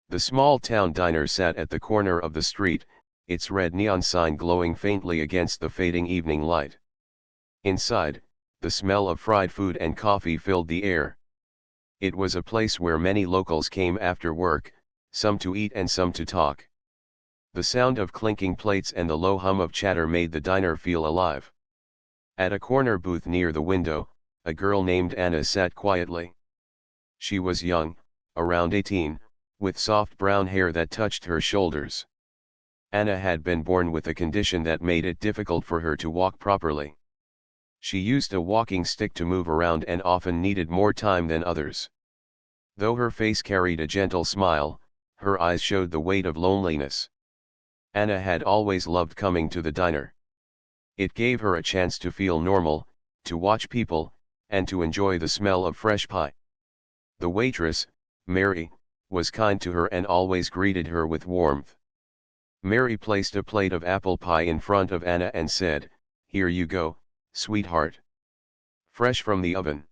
The small-town diner sat at the corner of the street, its red neon sign glowing faintly against the fading evening light. Inside, the smell of fried food and coffee filled the air. It was a place where many locals came after work, some to eat and some to talk. The sound of clinking plates and the low hum of chatter made the diner feel alive. At a corner booth near the window, a girl named Anna sat quietly. She was young, around 18, with soft brown hair that touched her shoulders. Anna had been born with a condition that made it difficult for her to walk properly. She used a walking stick to move around and often needed more time than others. Though her face carried a gentle smile, her eyes showed the weight of loneliness. Anna had always loved coming to the diner. It gave her a chance to feel normal, to watch people, and to enjoy the smell of fresh pie. The waitress, Mary, was kind to her and always greeted her with warmth. Mary placed a plate of apple pie in front of Anna and said, "Here you go, sweetheart. Fresh from the oven."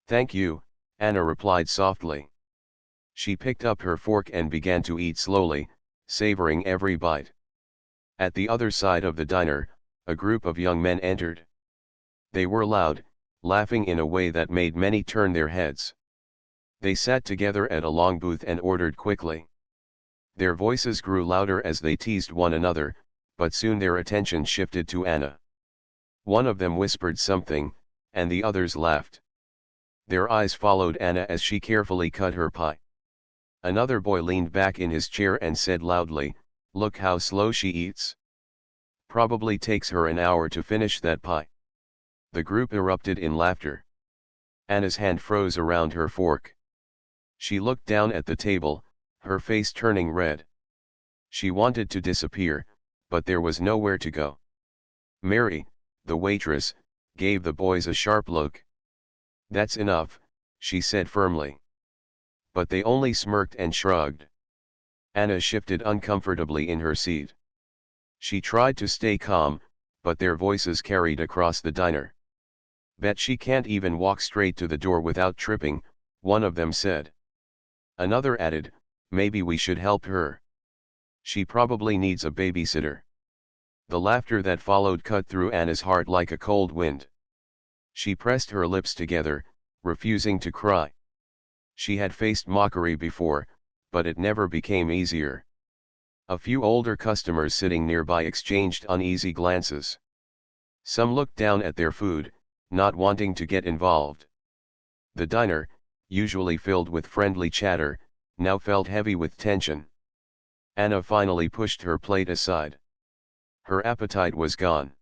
"Thank you," Anna replied softly. She picked up her fork and began to eat slowly, savoring every bite. At the other side of the diner, a group of young men entered. They were loud, laughing in a way that made many turn their heads. They sat together at a long booth and ordered quickly. Their voices grew louder as they teased one another, but soon their attention shifted to Anna. One of them whispered something, and the others laughed. Their eyes followed Anna as she carefully cut her pie. Another boy leaned back in his chair and said loudly, "Look how slow she eats. Probably takes her an hour to finish that pie." The group erupted in laughter. Anna's hand froze around her fork. She looked down at the table, her face turning red. She wanted to disappear, but there was nowhere to go. Mary, the waitress, gave the boys a sharp look. "That's enough," she said firmly. But they only smirked and shrugged. Anna shifted uncomfortably in her seat. She tried to stay calm, but their voices carried across the diner. "Bet she can't even walk straight to the door without tripping," one of them said. Another added, "Maybe we should help her. She probably needs a babysitter." The laughter that followed cut through Anna's heart like a cold wind. She pressed her lips together, refusing to cry. She had faced mockery before, but it never became easier. A few older customers sitting nearby exchanged uneasy glances. Some looked down at their food, not wanting to get involved. The diner, usually filled with friendly chatter, now felt heavy with tension. Anna finally pushed her plate aside. Her appetite was gone.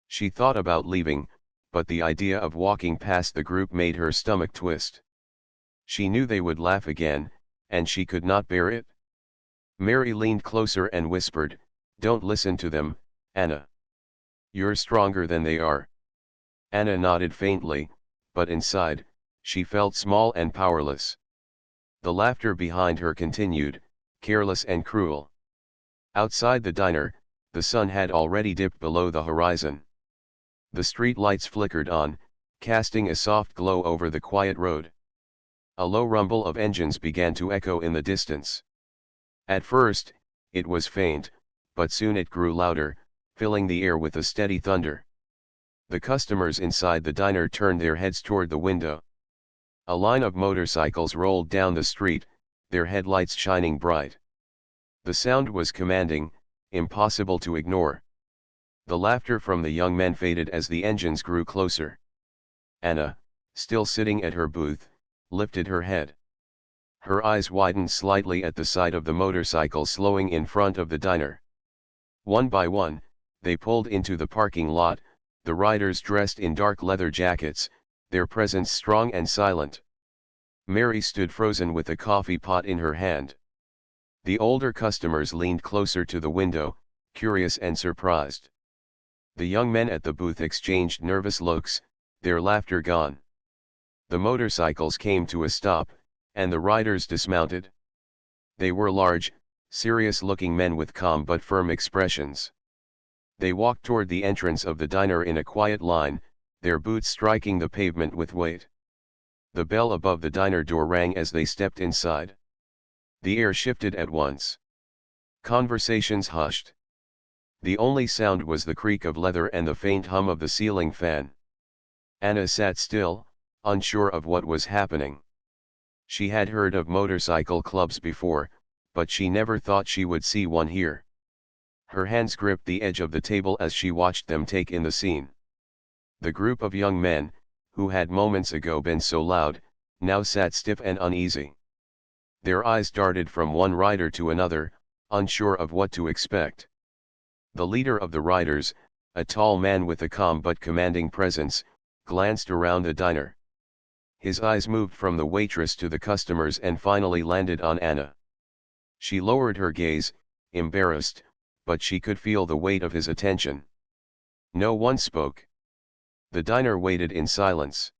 She thought about leaving, but the idea of walking past the group made her stomach twist. She knew they would laugh again, and she could not bear it. Mary leaned closer and whispered, "Don't listen to them, Anna. You're stronger than they are." Anna nodded faintly, but inside, she felt small and powerless. The laughter behind her continued, careless and cruel. Outside the diner, the sun had already dipped below the horizon. The street lights flickered on, casting a soft glow over the quiet road. A low rumble of engines began to echo in the distance. At first, it was faint, but soon it grew louder, filling the air with a steady thunder. The customers inside the diner turned their heads toward the window. A line of motorcycles rolled down the street, their headlights shining bright. The sound was commanding, impossible to ignore. The laughter from the young men faded as the engines grew closer. Anna, still sitting at her booth, lifted her head. Her eyes widened slightly at the sight of the motorcycles slowing in front of the diner. One by one, they pulled into the parking lot, the riders dressed in dark leather jackets, their presence strong and silent. Mary stood frozen with a coffee pot in her hand. The older customers leaned closer to the window, curious and surprised. The young men at the booth exchanged nervous looks, their laughter gone. The motorcycles came to a stop, and the riders dismounted. They were large, serious-looking men with calm but firm expressions. They walked toward the entrance of the diner in a quiet line, their boots striking the pavement with weight. The bell above the diner door rang as they stepped inside. The air shifted at once. Conversations hushed. The only sound was the creak of leather and the faint hum of the ceiling fan. Anna sat still, unsure of what was happening. She had heard of motorcycle clubs before, but she never thought she would see one here. Her hands gripped the edge of the table as she watched them take in the scene. The group of young men, who had moments ago been so loud, now sat stiff and uneasy. Their eyes darted from one rider to another, unsure of what to expect. The leader of the riders, a tall man with a calm but commanding presence, glanced around the diner. His eyes moved from the waitress to the customers and finally landed on Anna. She lowered her gaze, embarrassed, but she could feel the weight of his attention. No one spoke. The diner waited in silence.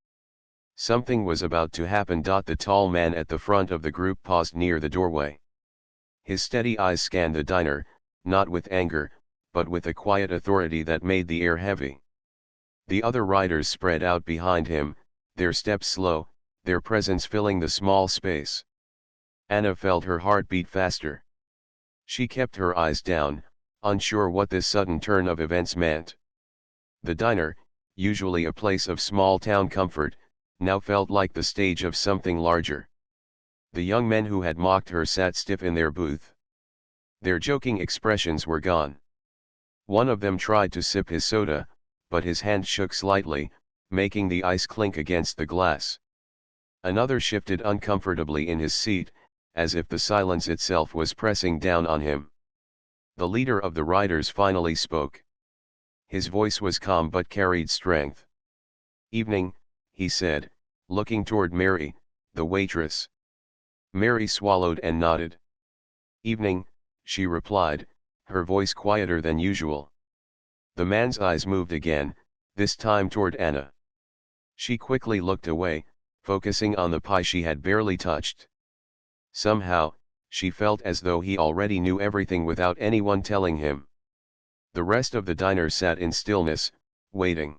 Something was about to happen. The tall man at the front of the group paused near the doorway. His steady eyes scanned the diner, not with anger, but with a quiet authority that made the air heavy. The other riders spread out behind him, their steps slow, their presence filling the small space. Anna felt her heart beat faster. She kept her eyes down, unsure what this sudden turn of events meant. The diner, usually a place of small-town comfort, now felt like the stage of something larger. The young men who had mocked her sat stiff in their booth. Their joking expressions were gone. One of them tried to sip his soda, but his hand shook slightly, making the ice clink against the glass. Another shifted uncomfortably in his seat, as if the silence itself was pressing down on him. The leader of the riders finally spoke. His voice was calm but carried strength. "Evening," he said, looking toward Mary, the waitress. Mary swallowed and nodded. "Evening," she replied, her voice quieter than usual. The man's eyes moved again, this time toward Anna. She quickly looked away, focusing on the pie she had barely touched. Somehow, she felt as though he already knew everything without anyone telling him. The rest of the diner sat in stillness, waiting.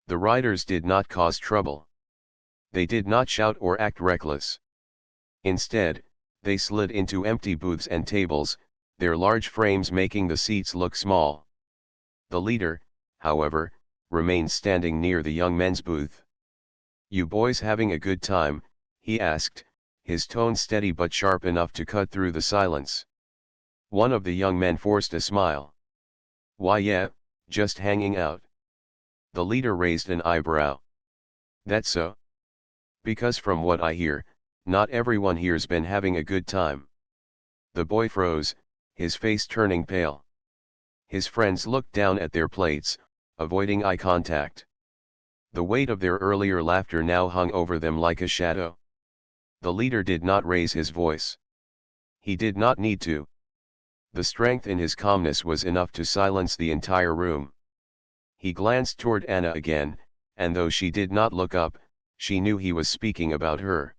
The riders did not cause trouble. They did not shout or act reckless. Instead, they slid into empty booths and tables, their large frames making the seats look small. The leader, however, remained standing near the young men's booth. "You boys having a good time?" he asked, his tone steady but sharp enough to cut through the silence. One of the young men forced a smile. "Why yeah, just hanging out." The leader raised an eyebrow. "That's so?" "Because from what I hear, not everyone here's been having a good time." The boy froze, his face turning pale. His friends looked down at their plates, avoiding eye contact. The weight of their earlier laughter now hung over them like a shadow. The leader did not raise his voice. He did not need to. The strength in his calmness was enough to silence the entire room. He glanced toward Anna again, and though she did not look up, she knew he was speaking about her.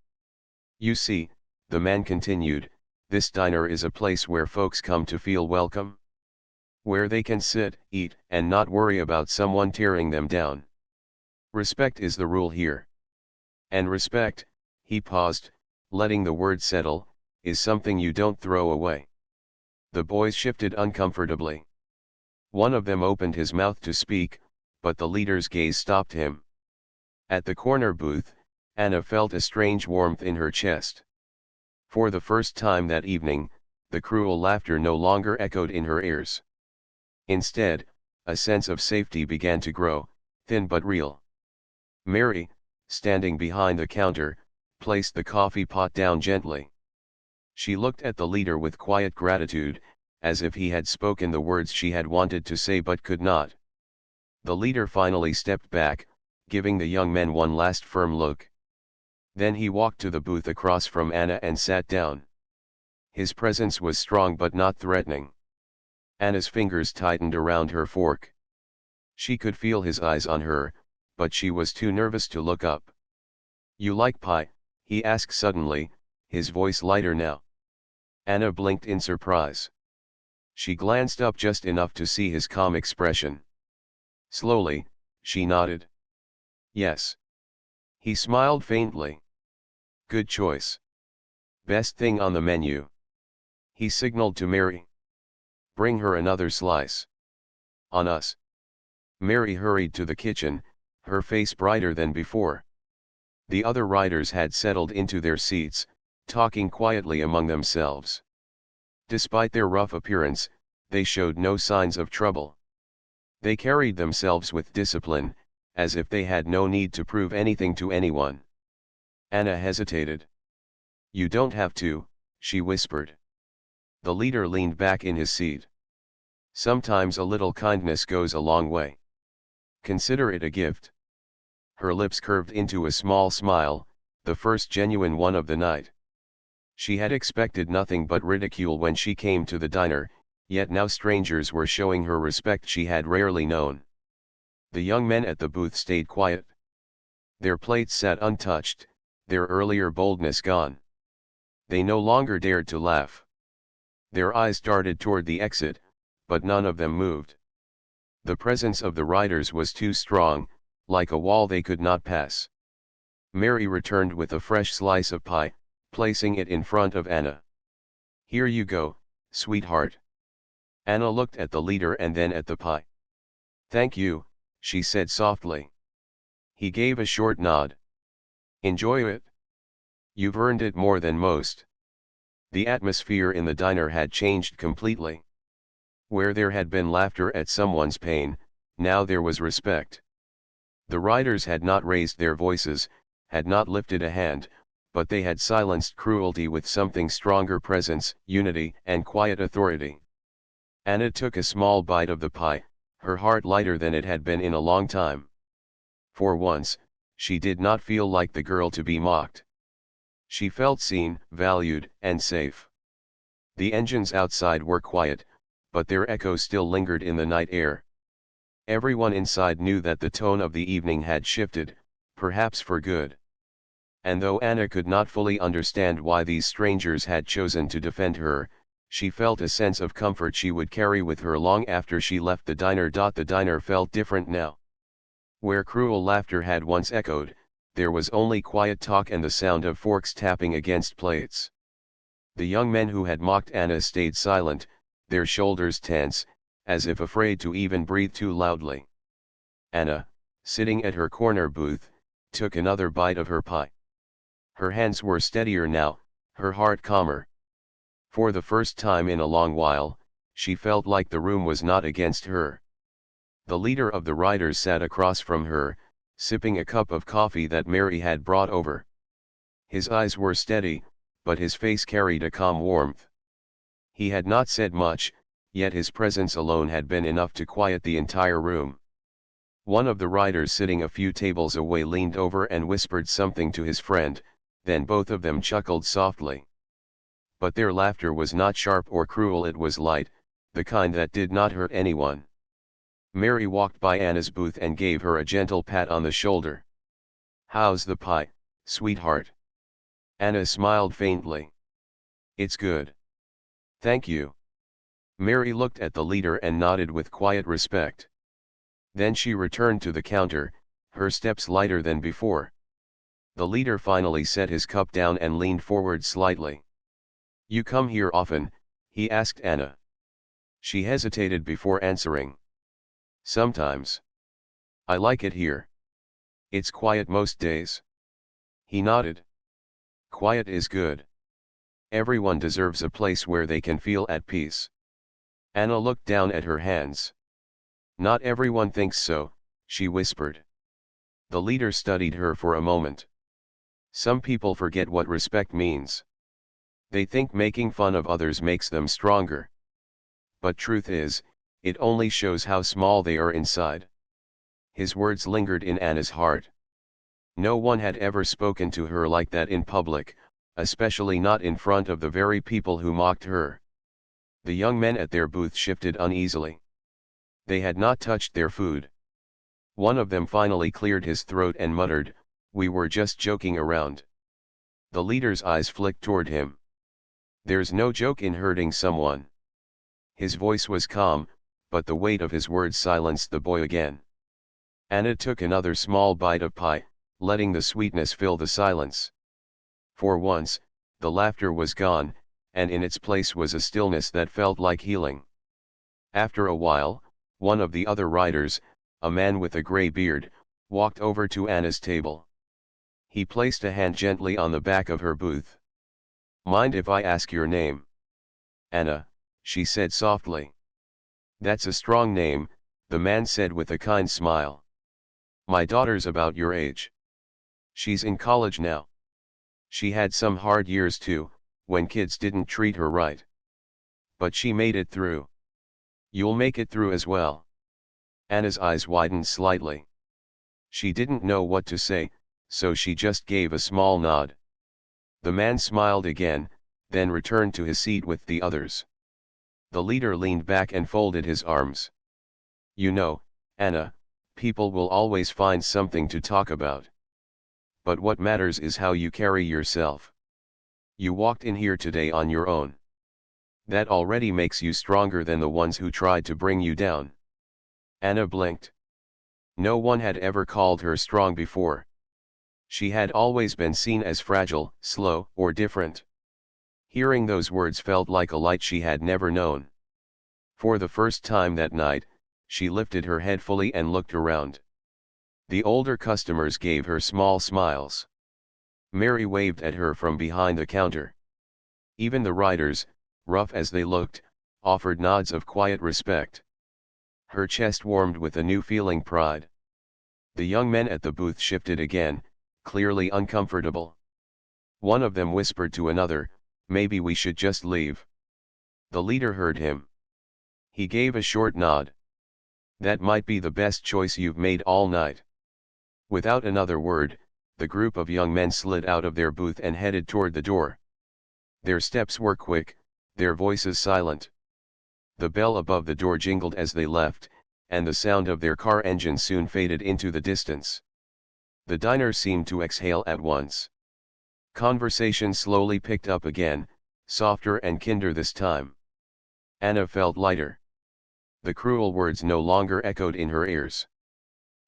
"You see," the man continued, "this diner is a place where folks come to feel welcome. Where they can sit, eat, and not worry about someone tearing them down. Respect is the rule here. And respect," he paused, letting the word settle, "is something you don't throw away." The boys shifted uncomfortably. One of them opened his mouth to speak, but the leader's gaze stopped him. At the corner booth, Anna felt a strange warmth in her chest. For the first time that evening, the cruel laughter no longer echoed in her ears. Instead, a sense of safety began to grow, thin but real. Mary, standing behind the counter, placed the coffee pot down gently. She looked at the leader with quiet gratitude, as if he had spoken the words she had wanted to say but could not. The leader finally stepped back, giving the young men one last firm look. Then he walked to the booth across from Anna and sat down. His presence was strong but not threatening. Anna's fingers tightened around her fork. She could feel his eyes on her, but she was too nervous to look up. "You like pie?" he asked suddenly, his voice lighter now. Anna blinked in surprise. She glanced up just enough to see his calm expression. Slowly, she nodded. "Yes." He smiled faintly. "Good choice. Best thing on the menu. He signaled to Mary. Bring her another slice. On us. Mary hurried to the kitchen, her face brighter than before. The other riders had settled into their seats, talking quietly among themselves. Despite their rough appearance, they showed no signs of trouble. They carried themselves with discipline, as if they had no need to prove anything to anyone. Anna hesitated. You don't have to, she whispered. The leader leaned back in his seat. Sometimes a little kindness goes a long way. Consider it a gift. Her lips curved into a small smile, the first genuine one of the night. She had expected nothing but ridicule when she came to the diner, yet now strangers were showing her respect she had rarely known. The young men at the booth stayed quiet. Their plates sat untouched, their earlier boldness gone. They no longer dared to laugh. Their eyes darted toward the exit, but none of them moved. The presence of the riders was too strong, like a wall they could not pass. Mary returned with a fresh slice of pie, placing it in front of Anna. Here you go, sweetheart. Anna looked at the leader and then at the pie. Thank you, she said softly. He gave a short nod. Enjoy it. You've earned it more than most. The atmosphere in the diner had changed completely. Where there had been laughter at someone's pain, now there was respect. The riders had not raised their voices, had not lifted a hand, but they had silenced cruelty with something stronger: presence, unity, and quiet authority. Anna took a small bite of the pie, her heart lighter than it had been in a long time. For once, she did not feel like the girl to be mocked. She felt seen, valued, and safe. The engines outside were quiet, but their echo still lingered in the night air. Everyone inside knew that the tone of the evening had shifted, perhaps for good. And though Anna could not fully understand why these strangers had chosen to defend her, she felt a sense of comfort she would carry with her long after she left the diner. The diner felt different now. Where cruel laughter had once echoed, there was only quiet talk and the sound of forks tapping against plates. The young men who had mocked Anna stayed silent, their shoulders tense, as if afraid to even breathe too loudly. Anna, sitting at her corner booth, took another bite of her pie. Her hands were steadier now, her heart calmer. For the first time in a long while, she felt like the room was not against her. The leader of the riders sat across from her, sipping a cup of coffee that Mary had brought over. His eyes were steady, but his face carried a calm warmth. He had not said much, yet his presence alone had been enough to quiet the entire room. One of the riders sitting a few tables away leaned over and whispered something to his friend, then both of them chuckled softly. But their laughter was not sharp or cruel, it was light, the kind that did not hurt anyone. Mary walked by Anna's booth and gave her a gentle pat on the shoulder. How's the pie, sweetheart? Anna smiled faintly. It's good. Thank you. Mary looked at the leader and nodded with quiet respect. Then she returned to the counter, her steps lighter than before. The leader finally set his cup down and leaned forward slightly. You come here often? He asked Anna. She hesitated before answering. Sometimes. I like it here. It's quiet most days. He nodded. Quiet is good. Everyone deserves a place where they can feel at peace. Anna looked down at her hands. Not everyone thinks so, she whispered. The leader studied her for a moment. Some people forget what respect means. They think making fun of others makes them stronger. But truth is, it only shows how small they are inside. His words lingered in Anna's heart. No one had ever spoken to her like that in public, especially not in front of the very people who mocked her. The young men at their booth shifted uneasily. They had not touched their food. One of them finally cleared his throat and muttered, "We were just joking around." The leader's eyes flicked toward him. There's no joke in hurting someone. His voice was calm, but the weight of his words silenced the boy again. Anna took another small bite of pie, letting the sweetness fill the silence. For once, The laughter was gone, and in its place was a stillness that felt like healing. After a while, one of the other riders, a man with a gray beard, walked over to Anna's table. He placed a hand gently on the back of her booth. "Mind if I ask your name?" "Anna," she said softly. "That's a strong name," the man said with a kind smile. "My daughter's about your age. She's in college now. She had some hard years too, when kids didn't treat her right. But she made it through. You'll make it through as well." Anna's eyes widened slightly. She didn't know what to say, so she just gave a small nod. The man smiled again, then returned to his seat with the others. The leader leaned back and folded his arms. "You know, Anna, people will always find something to talk about. But what matters is how you carry yourself. You walked in here today on your own. That already makes you stronger than the ones who tried to bring you down." Anna blinked. No one had ever called her strong before. She had always been seen as fragile, slow, or different. Hearing those words felt like a light she had never known. For the first time that night, she lifted her head fully and looked around. The older customers gave her small smiles. Mary waved at her from behind the counter. Even the riders, rough as they looked, offered nods of quiet respect. Her chest warmed with a new feeling pride. The young men at the booth shifted again, clearly uncomfortable. One of them whispered to another, "Maybe we should just leave." The leader heard him. He gave a short nod. "That might be the best choice you've made all night." Without another word, the group of young men slid out of their booth and headed toward the door. Their steps were quick, their voices silent. The bell above the door jingled as they left, and the sound of their car engine soon faded into the distance. The diner seemed to exhale at once. Conversation slowly picked up again, softer and kinder this time. Anna felt lighter. The cruel words no longer echoed in her ears.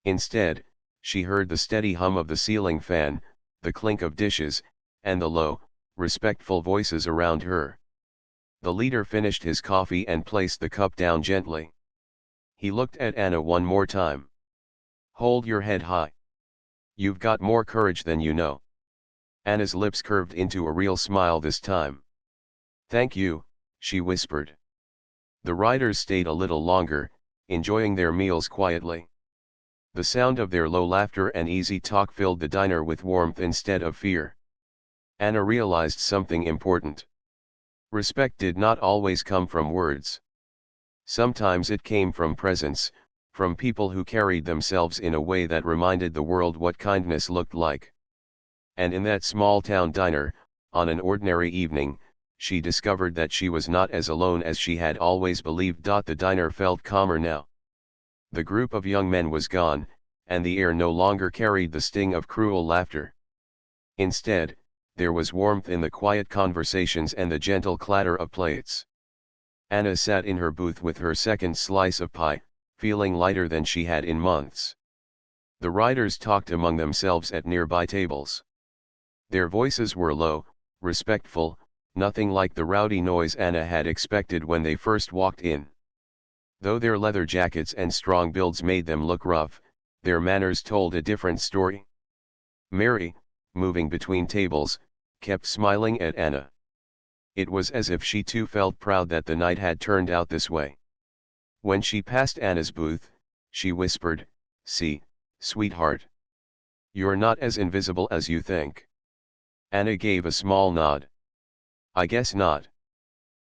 Instead, she heard the steady hum of the ceiling fan, the clink of dishes, and the low, respectful voices around her. The leader finished his coffee and placed the cup down gently. He looked at Anna one more time. "Hold your head high. You've got more courage than you know." Anna's lips curved into a real smile this time. "Thank you," she whispered. The riders stayed a little longer, enjoying their meals quietly. The sound of their low laughter and easy talk filled the diner with warmth instead of fear. Anna realized something important. Respect did not always come from words. Sometimes it came from presence, from people who carried themselves in a way that reminded the world what kindness looked like. And in that small town diner, on an ordinary evening, she discovered that she was not as alone as she had always believed. The diner felt calmer now. The group of young men was gone, and the air no longer carried the sting of cruel laughter. Instead, there was warmth in the quiet conversations and the gentle clatter of plates. Anna sat in her booth with her second slice of pie, feeling lighter than she had in months. The riders talked among themselves at nearby tables. Their voices were low, respectful, nothing like the rowdy noise Anna had expected when they first walked in. Though their leather jackets and strong builds made them look rough, their manners told a different story. Mary, moving between tables, kept smiling at Anna. It was as if she too felt proud that the night had turned out this way. When she passed Anna's booth, she whispered, "See, sweetheart. You're not as invisible as you think." Anna gave a small nod. "I guess not."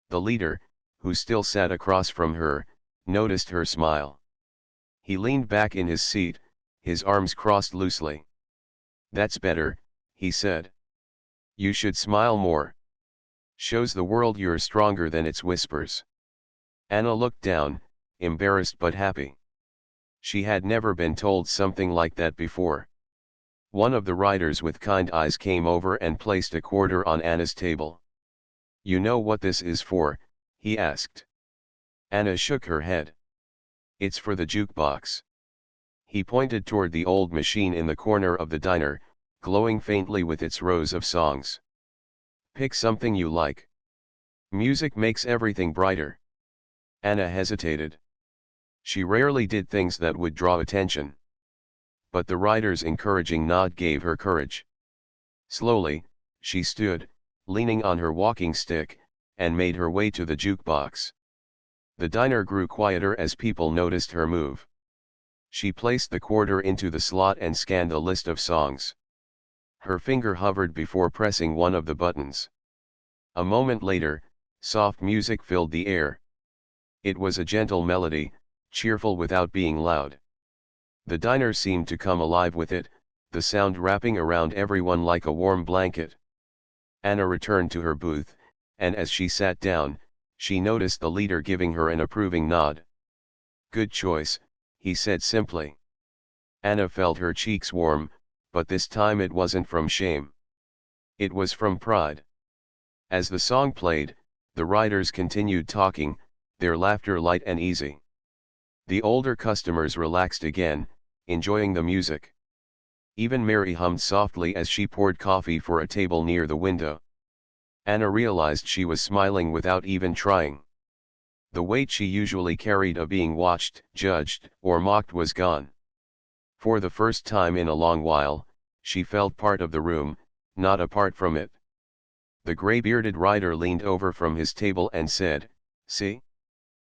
The leader, who still sat across from her, noticed her smile. He leaned back in his seat, his arms crossed loosely. "That's better," he said. "You should smile more. Shows the world you're stronger than its whispers." Anna looked down, embarrassed but happy. She had never been told something like that before. One of the riders with kind eyes came over and placed a quarter on Anna's table. "You know what this is for?" he asked. Anna shook her head. "It's for the jukebox." He pointed toward the old machine in the corner of the diner, glowing faintly with its rows of songs. Pick something you like. Music makes everything brighter. Anna hesitated. She rarely did things that would draw attention. But the rider's encouraging nod gave her courage. Slowly, she stood, leaning on her walking stick, and made her way to the jukebox. The diner grew quieter as people noticed her move. She placed the quarter into the slot and scanned a list of songs. Her finger hovered before pressing one of the buttons. A moment later, soft music filled the air. It was a gentle melody, cheerful without being loud. The diner seemed to come alive with it, the sound wrapping around everyone like a warm blanket. Anna returned to her booth, and as she sat down, she noticed the leader giving her an approving nod. "Good choice," he said simply. Anna felt her cheeks warm, but this time it wasn't from shame. It was from pride. As the song played, the riders continued talking, their laughter light and easy. The older customers relaxed again, enjoying the music. Even Mary hummed softly as she poured coffee for a table near the window. Anna realized she was smiling without even trying. The weight she usually carried of being watched, judged, or mocked was gone. For the first time in a long while, she felt part of the room, not apart from it. The gray-bearded rider leaned over from his table and said, "See?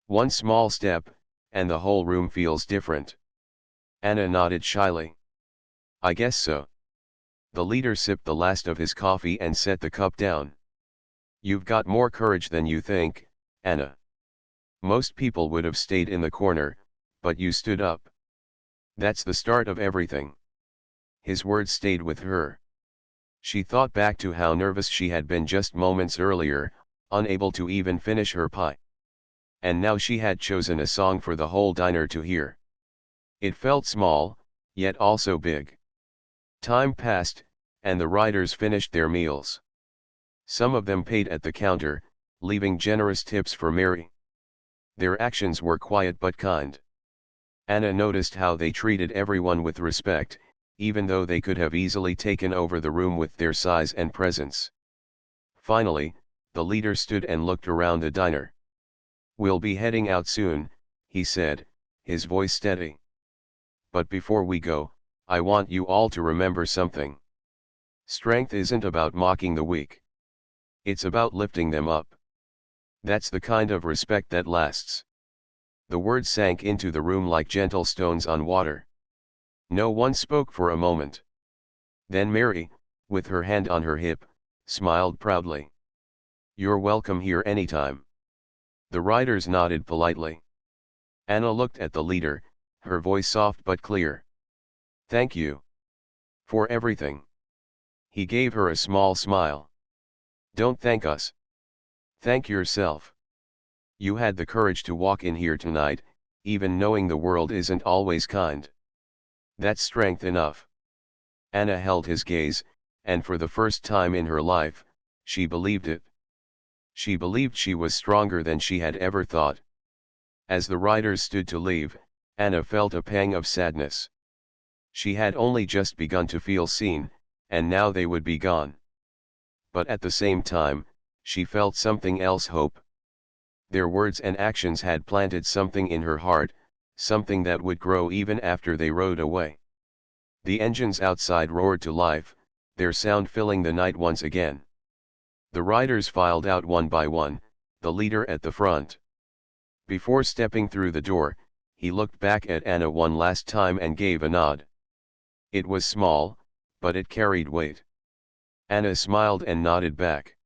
One small step, and the whole room feels different." Anna nodded shyly. "I guess so." The leader sipped the last of his coffee and set the cup down. "You've got more courage than you think, Anna. Most people would have stayed in the corner, but you stood up. That's the start of everything." His words stayed with her. She thought back to how nervous she had been just moments earlier, unable to even finish her pie. And now she had chosen a song for the whole diner to hear. It felt small, yet also big. Time passed, and the riders finished their meals. Some of them paid at the counter, leaving generous tips for Mary. Their actions were quiet but kind. Anna noticed how they treated everyone with respect, even though they could have easily taken over the room with their size and presence. Finally, the leader stood and looked around the diner. "We'll be heading out soon," he said, his voice steady. "But before we go, I want you all to remember something. Strength isn't about mocking the weak. It's about lifting them up. That's the kind of respect that lasts." The words sank into the room like gentle stones on water. No one spoke for a moment. Then Mary, with her hand on her hip, smiled proudly. "You're welcome here anytime." The riders nodded politely. Anna looked at the leader, her voice soft but clear. "Thank you. For everything." He gave her a small smile. "Don't thank us. Thank yourself. You had the courage to walk in here tonight, even knowing the world isn't always kind. That's strength enough." Anna held his gaze, and for the first time in her life, she believed it. She believed she was stronger than she had ever thought. As the riders stood to leave, Anna felt a pang of sadness. She had only just begun to feel seen, and now they would be gone. But at the same time, she felt something else: hope. Their words and actions had planted something in her heart, something that would grow even after they rode away. The engines outside roared to life, their sound filling the night once again. The riders filed out one by one, the leader at the front. Before stepping through the door, he looked back at Anna one last time and gave a nod. It was small, but it carried weight. Anna smiled and nodded back.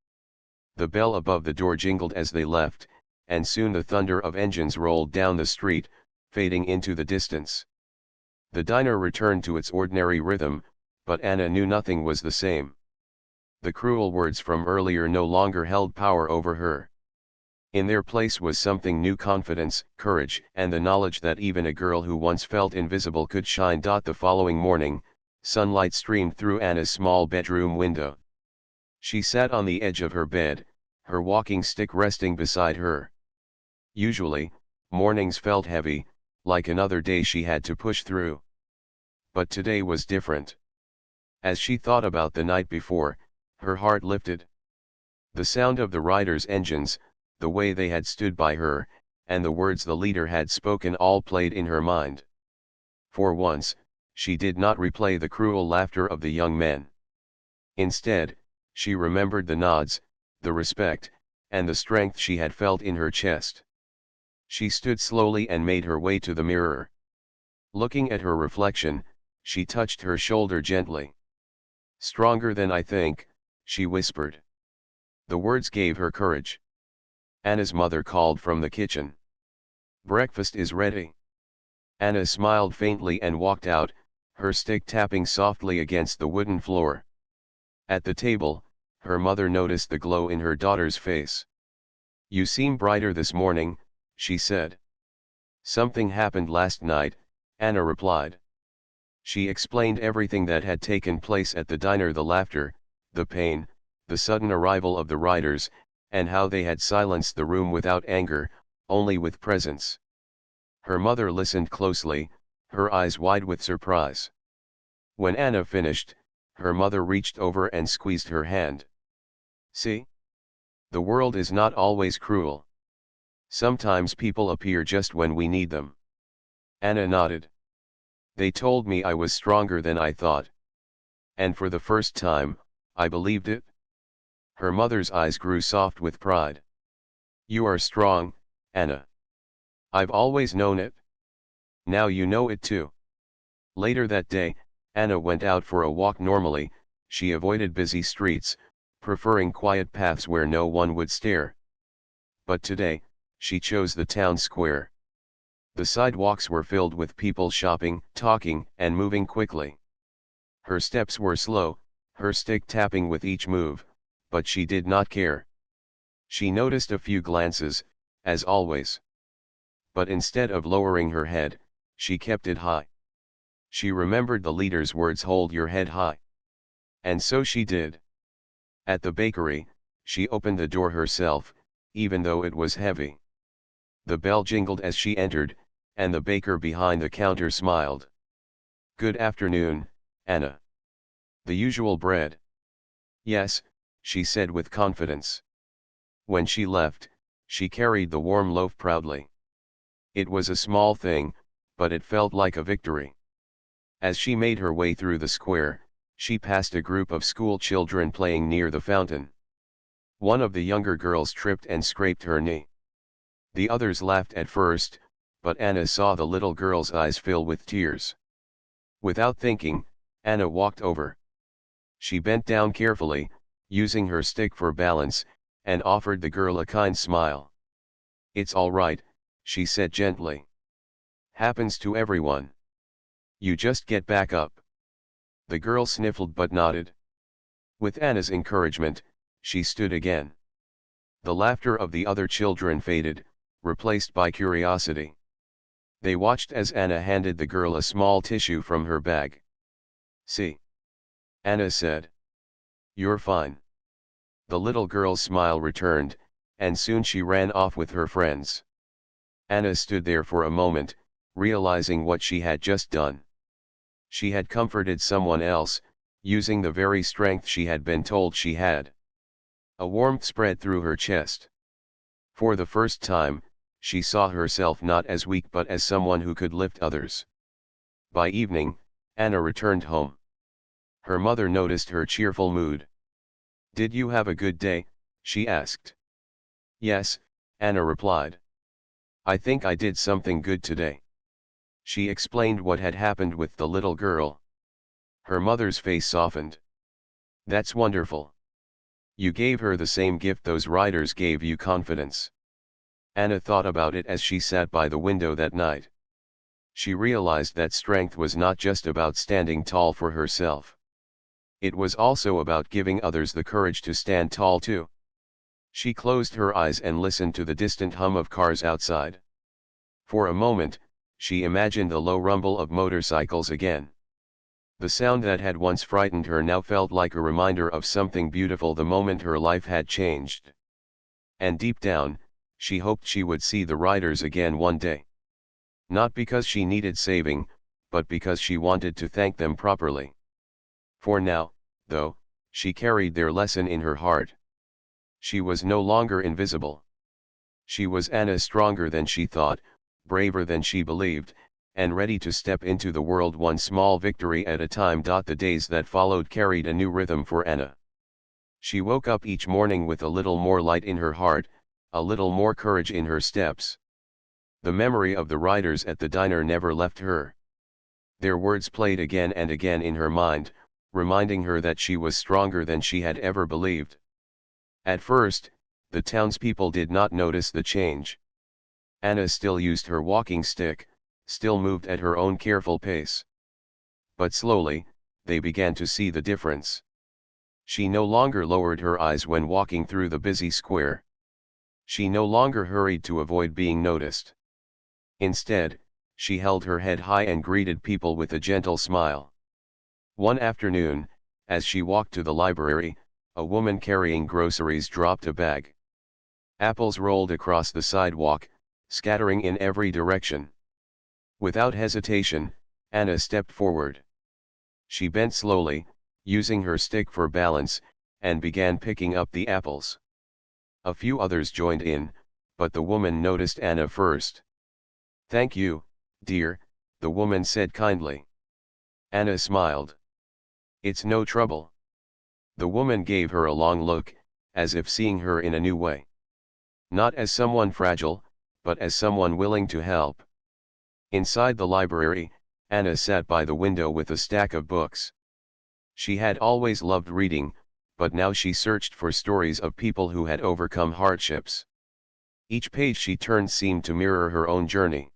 The bell above the door jingled as they left, and soon the thunder of engines rolled down the street, fading into the distance. The diner returned to its ordinary rhythm, but Anna knew nothing was the same. The cruel words from earlier no longer held power over her. In their place was something new: confidence, courage, and the knowledge that even a girl who once felt invisible could shine. The following morning, sunlight streamed through Anna's small bedroom window. She sat on the edge of her bed, her walking stick resting beside her. Usually, mornings felt heavy, like another day she had to push through. But today was different. As she thought about the night before, her heart lifted. The sound of the riders' engines, the way they had stood by her, and the words the leader had spoken all played in her mind. For once, she did not replay the cruel laughter of the young men. Instead, she remembered the nods, the respect, and the strength she had felt in her chest. She stood slowly and made her way to the mirror. Looking at her reflection, she touched her shoulder gently. "Stronger than I think," she whispered. The words gave her courage. Anna's mother called from the kitchen. "Breakfast is ready." Anna smiled faintly and walked out, her stick tapping softly against the wooden floor. At the table, her mother noticed the glow in her daughter's face. "You seem brighter this morning," she said. "Something happened last night," Anna replied. She explained everything that had taken place at the diner: the laughter, the pain, the sudden arrival of the riders, and how they had silenced the room without anger, only with presence. Her mother listened closely, her eyes wide with surprise. When Anna finished, her mother reached over and squeezed her hand. "See? The world is not always cruel. Sometimes people appear just when we need them." Anna nodded. "They told me I was stronger than I thought. And for the first time, I believed it." Her mother's eyes grew soft with pride. "You are strong, Anna. I've always known it. Now you know it too." Later that day, Anna went out for a walk. Normally, she avoided busy streets, preferring quiet paths where no one would stare. But today, she chose the town square. The sidewalks were filled with people shopping, talking, and moving quickly. Her steps were slow, her stick tapping with each move, but she did not care. She noticed a few glances, as always. But instead of lowering her head, she kept it high. She remembered the leader's words: "Hold your head high." And so she did. At the bakery, she opened the door herself, even though it was heavy. The bell jingled as she entered, and the baker behind the counter smiled. "Good afternoon, Anna. The usual bread?" "Yes," she said with confidence. When she left, she carried the warm loaf proudly. It was a small thing, but it felt like a victory. As she made her way through the square, she passed a group of school children playing near the fountain. One of the younger girls tripped and scraped her knee. The others laughed at first, but Anna saw the little girl's eyes fill with tears. Without thinking, Anna walked over. She bent down carefully, using her stick for balance, and offered the girl a kind smile. "It's all right," she said gently. "Happens to everyone. You just get back up." The girl sniffled but nodded. With Anna's encouragement, she stood again. The laughter of the other children faded, replaced by curiosity. They watched as Anna handed the girl a small tissue from her bag. "See," Anna said. "You're fine." The little girl's smile returned, and soon she ran off with her friends. Anna stood there for a moment, realizing what she had just done. She had comforted someone else, using the very strength she had been told she had. A warmth spread through her chest. For the first time, she saw herself not as weak but as someone who could lift others. By evening, Anna returned home. Her mother noticed her cheerful mood. "Did you have a good day?" she asked. "Yes," Anna replied. "I think I did something good today." She explained what had happened with the little girl. Her mother's face softened. "That's wonderful. You gave her the same gift those riders gave you: confidence." Anna thought about it as she sat by the window that night. She realized that strength was not just about standing tall for herself. It was also about giving others the courage to stand tall too. She closed her eyes and listened to the distant hum of cars outside. For a moment, she imagined the low rumble of motorcycles again. The sound that had once frightened her now felt like a reminder of something beautiful: the moment her life had changed. And deep down, she hoped she would see the riders again one day. Not because she needed saving, but because she wanted to thank them properly. For now, though, she carried their lesson in her heart. She was no longer invisible. She was Anna, stronger than she thought, braver than she believed, and ready to step into the world one small victory at a time. The days that followed carried a new rhythm for Anna. She woke up each morning with a little more light in her heart, a little more courage in her steps. The memory of the riders at the diner never left her. Their words played again and again in her mind, reminding her that she was stronger than she had ever believed. At first, the townspeople did not notice the change. Anna still used her walking stick, still moved at her own careful pace. But slowly, they began to see the difference. She no longer lowered her eyes when walking through the busy square. She no longer hurried to avoid being noticed. Instead, she held her head high and greeted people with a gentle smile. One afternoon, as she walked to the library, a woman carrying groceries dropped a bag. Apples rolled across the sidewalk, scattering in every direction. Without hesitation, Anna stepped forward. She bent slowly, using her stick for balance, and began picking up the apples. A few others joined in, but the woman noticed Anna first. "Thank you, dear," the woman said kindly. Anna smiled. "It's no trouble." The woman gave her a long look, as if seeing her in a new way. Not as someone fragile, but as someone willing to help. Inside the library, Anna sat by the window with a stack of books. She had always loved reading, but now she searched for stories of people who had overcome hardships. Each page she turned seemed to mirror her own journey.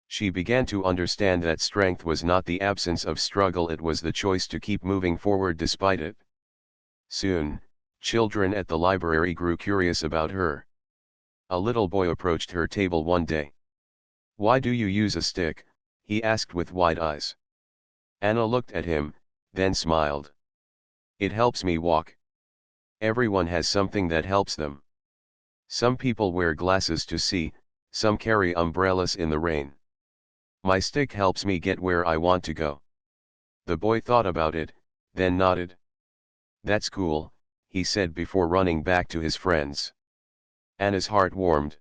She began to understand that strength was not the absence of struggle, it was the choice to keep moving forward despite it. Soon, children at the library grew curious about her. A little boy approached her table one day. "Why do you use a stick?" he asked with wide eyes. Anna looked at him, then smiled. "It helps me walk." Everyone has something that helps them. Some people wear glasses to see, some carry umbrellas in the rain. My stick helps me get where I want to go. The boy thought about it, then nodded. "That's cool," he said before running back to his friends. Anna's heart warmed.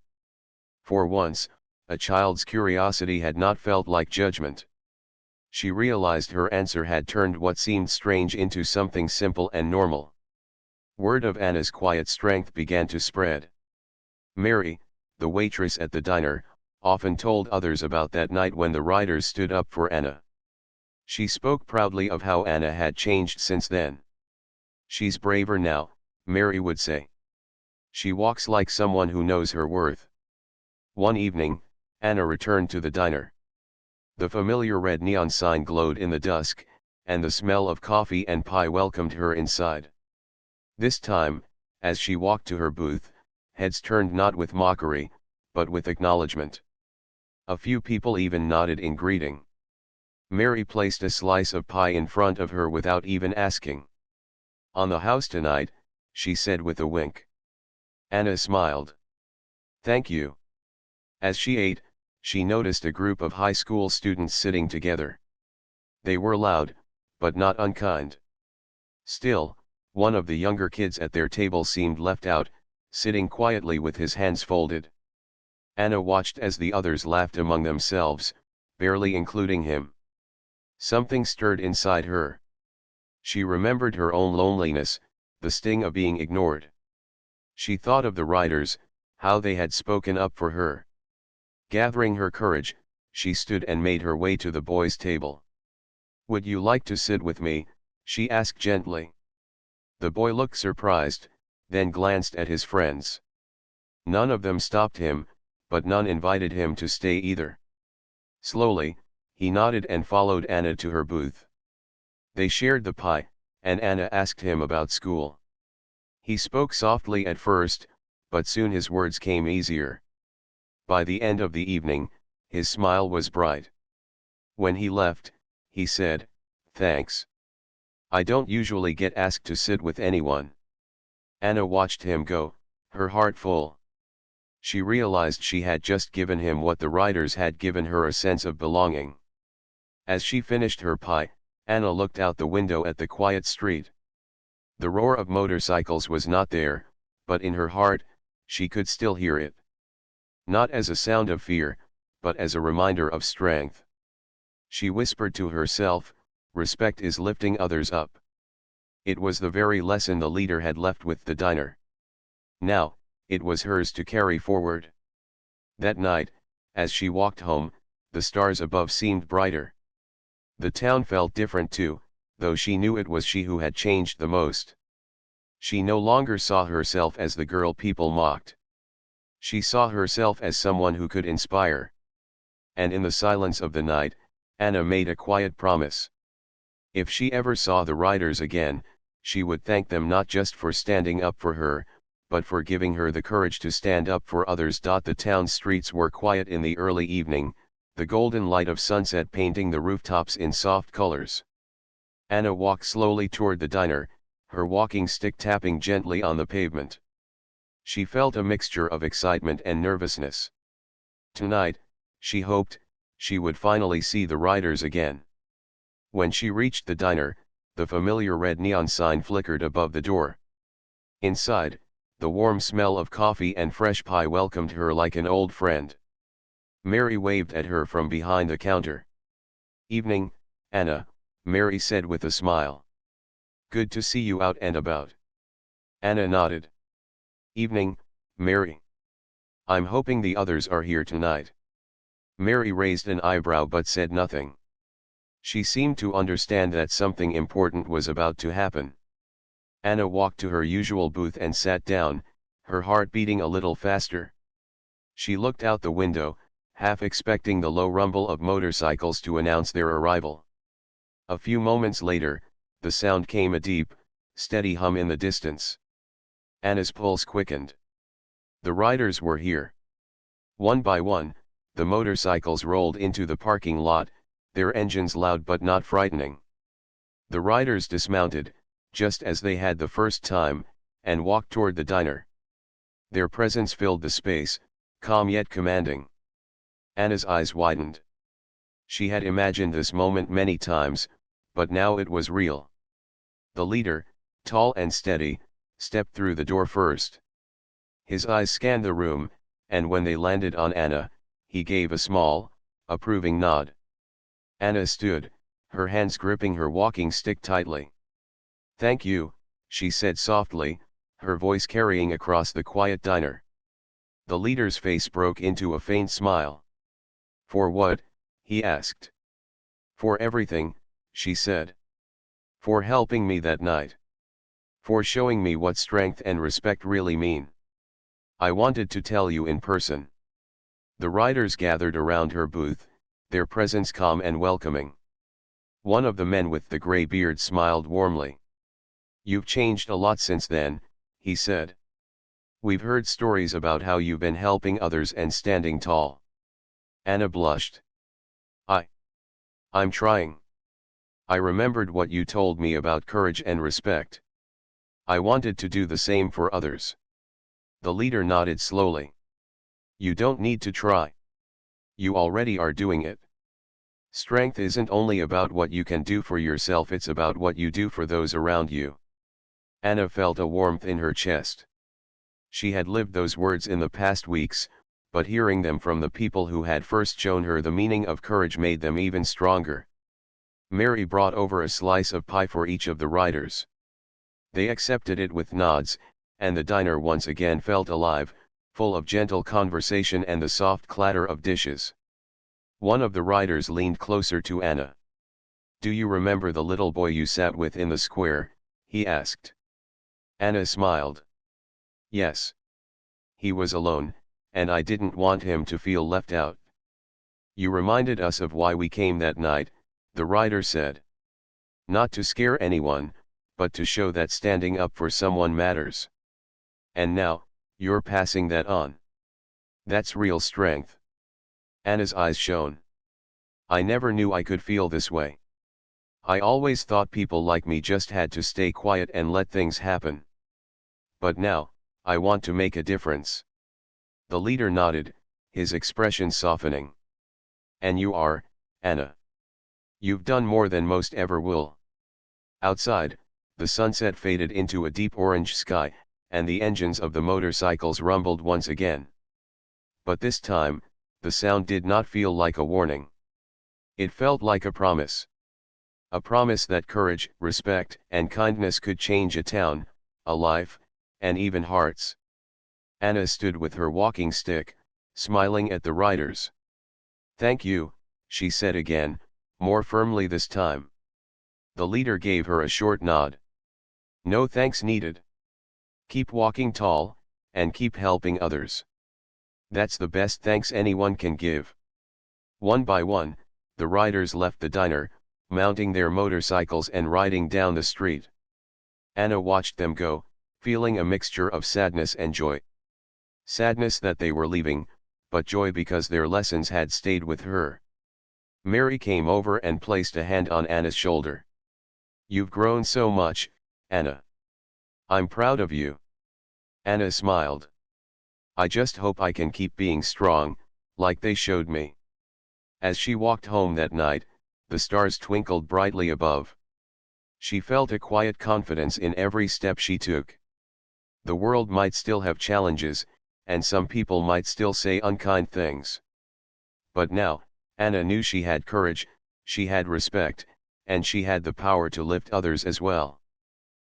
For once, a child's curiosity had not felt like judgment. She realized her answer had turned what seemed strange into something simple and normal. Word of Anna's quiet strength began to spread. Mary, the waitress at the diner, often told others about that night when the riders stood up for Anna. She spoke proudly of how Anna had changed since then. "She's braver now," Mary would say. "She walks like someone who knows her worth." One evening, Anna returned to the diner. The familiar red neon sign glowed in the dusk, and the smell of coffee and pie welcomed her inside. This time, as she walked to her booth, heads turned not with mockery, but with acknowledgement. A few people even nodded in greeting. Mary placed a slice of pie in front of her without even asking. "On the house tonight," she said with a wink. Anna smiled. "Thank you." As she ate, she noticed a group of high school students sitting together. They were loud, but not unkind. Still, one of the younger kids at their table seemed left out, sitting quietly with his hands folded. Anna watched as the others laughed among themselves, barely including him. Something stirred inside her. She remembered her own loneliness, the sting of being ignored. She thought of the riders, how they had spoken up for her. Gathering her courage, she stood and made her way to the boys' table. "Would you like to sit with me?" she asked gently. The boy looked surprised, then glanced at his friends. None of them stopped him, but none invited him to stay either. Slowly, he nodded and followed Anna to her booth. They shared the pie, and Anna asked him about school. He spoke softly at first, but soon his words came easier. By the end of the evening, his smile was bright. When he left, he said, "Thanks. I don't usually get asked to sit with anyone." Anna watched him go, her heart full. She realized she had just given him what the riders had given her, a sense of belonging. As she finished her pie, Anna looked out the window at the quiet street. The roar of motorcycles was not there, but in her heart, she could still hear it. Not as a sound of fear, but as a reminder of strength. She whispered to herself, "Respect is lifting others up." It was the very lesson the leader had left with the diner. Now, it was hers to carry forward. That night, as she walked home, the stars above seemed brighter. The town felt different too, though she knew it was she who had changed the most. She no longer saw herself as the girl people mocked. She saw herself as someone who could inspire. And in the silence of the night, Anna made a quiet promise. If she ever saw the riders again, she would thank them not just for standing up for her, but for giving her the courage to stand up for others. The town streets were quiet in the early evening, the golden light of sunset painting the rooftops in soft colors. Anna walked slowly toward the diner, her walking stick tapping gently on the pavement. She felt a mixture of excitement and nervousness. Tonight, she hoped, she would finally see the riders again. When she reached the diner, the familiar red neon sign flickered above the door. Inside, the warm smell of coffee and fresh pie welcomed her like an old friend. Mary waved at her from behind the counter. "Evening, Anna," Mary said with a smile. "Good to see you out and about." Anna nodded. "Evening, Mary. I'm hoping the others are here tonight." Mary raised an eyebrow but said nothing. She seemed to understand that something important was about to happen. Anna walked to her usual booth and sat down, her heart beating a little faster. She looked out the window, half expecting the low rumble of motorcycles to announce their arrival. A few moments later, the sound came, a deep, steady hum in the distance. Anna's pulse quickened. The riders were here. One by one, the motorcycles rolled into the parking lot, their engines loud but not frightening. The riders dismounted, just as they had the first time, and walked toward the diner. Their presence filled the space, calm yet commanding. Anna's eyes widened. She had imagined this moment many times, but now it was real. The leader, tall and steady, stepped through the door first. His eyes scanned the room, and when they landed on Anna, he gave a small, approving nod. Anna stood, her hands gripping her walking stick tightly. "Thank you," she said softly, her voice carrying across the quiet diner. The leader's face broke into a faint smile. "For what?" he asked. "For everything," she said. "For helping me that night. For showing me what strength and respect really mean. I wanted to tell you in person." The riders gathered around her booth, their presence calm and welcoming. One of the men with the gray beard smiled warmly. "You've changed a lot since then," he said. "We've heard stories about how you've been helping others and standing tall." Anna blushed. I'm trying. I remembered what you told me about courage and respect. I wanted to do the same for others." The leader nodded slowly. "You don't need to try. You already are doing it. Strength isn't only about what you can do for yourself, it's about what you do for those around you." Anna felt a warmth in her chest. She had lived those words in the past weeks, but hearing them from the people who had first shown her the meaning of courage made them even stronger. Mary brought over a slice of pie for each of the riders. They accepted it with nods, and the diner once again felt alive, full of gentle conversation and the soft clatter of dishes. One of the riders leaned closer to Anna. "Do you remember the little boy you sat with in the square?" he asked. Anna smiled. "Yes. He was alone, and I didn't want him to feel left out." "You reminded us of why we came that night," the rider said. "Not to scare anyone, but to show that standing up for someone matters. And now, you're passing that on. That's real strength." Anna's eyes shone. "I never knew I could feel this way. I always thought people like me just had to stay quiet and let things happen. But now, I want to make a difference." The leader nodded, his expression softening. "And you are, Anna. You've done more than most ever will." Outside, the sunset faded into a deep orange sky, and the engines of the motorcycles rumbled once again. But this time, the sound did not feel like a warning. It felt like a promise. A promise that courage, respect, and kindness could change a town, a life, and even hearts. Anna stood with her walking stick, smiling at the riders. "Thank you," she said again, more firmly this time. The leader gave her a short nod. "No thanks needed. Keep walking tall, and keep helping others. That's the best thanks anyone can give." One by one, the riders left the diner, mounting their motorcycles and riding down the street. Anna watched them go, feeling a mixture of sadness and joy. Sadness that they were leaving, but joy because their lessons had stayed with her. Mary came over and placed a hand on Anna's shoulder. "You've grown so much, Anna. I'm proud of you." Anna smiled. "I just hope I can keep being strong, like they showed me." As she walked home that night, the stars twinkled brightly above. She felt a quiet confidence in every step she took. The world might still have challenges, and some people might still say unkind things. But now, Anna knew she had courage, she had respect, and she had the power to lift others as well.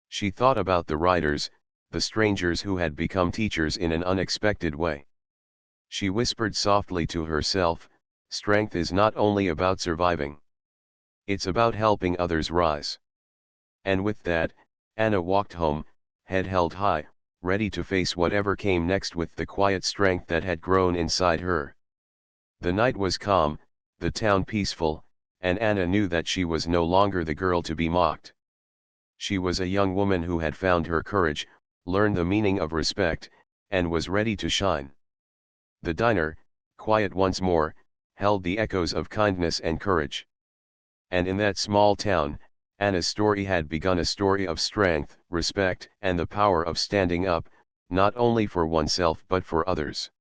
She thought about the riders, the strangers who had become teachers in an unexpected way. She whispered softly to herself, "Strength is not only about surviving. It's about helping others rise." And with that, Anna walked home, head held high, ready to face whatever came next with the quiet strength that had grown inside her. The night was calm, the town peaceful, and Anna knew that she was no longer the girl to be mocked. She was a young woman who had found her courage, learned the meaning of respect, and was ready to shine. The diner, quiet once more, held the echoes of kindness and courage. And in that small town, Anna's story had begun, a story of strength, respect, and the power of standing up, not only for oneself but for others.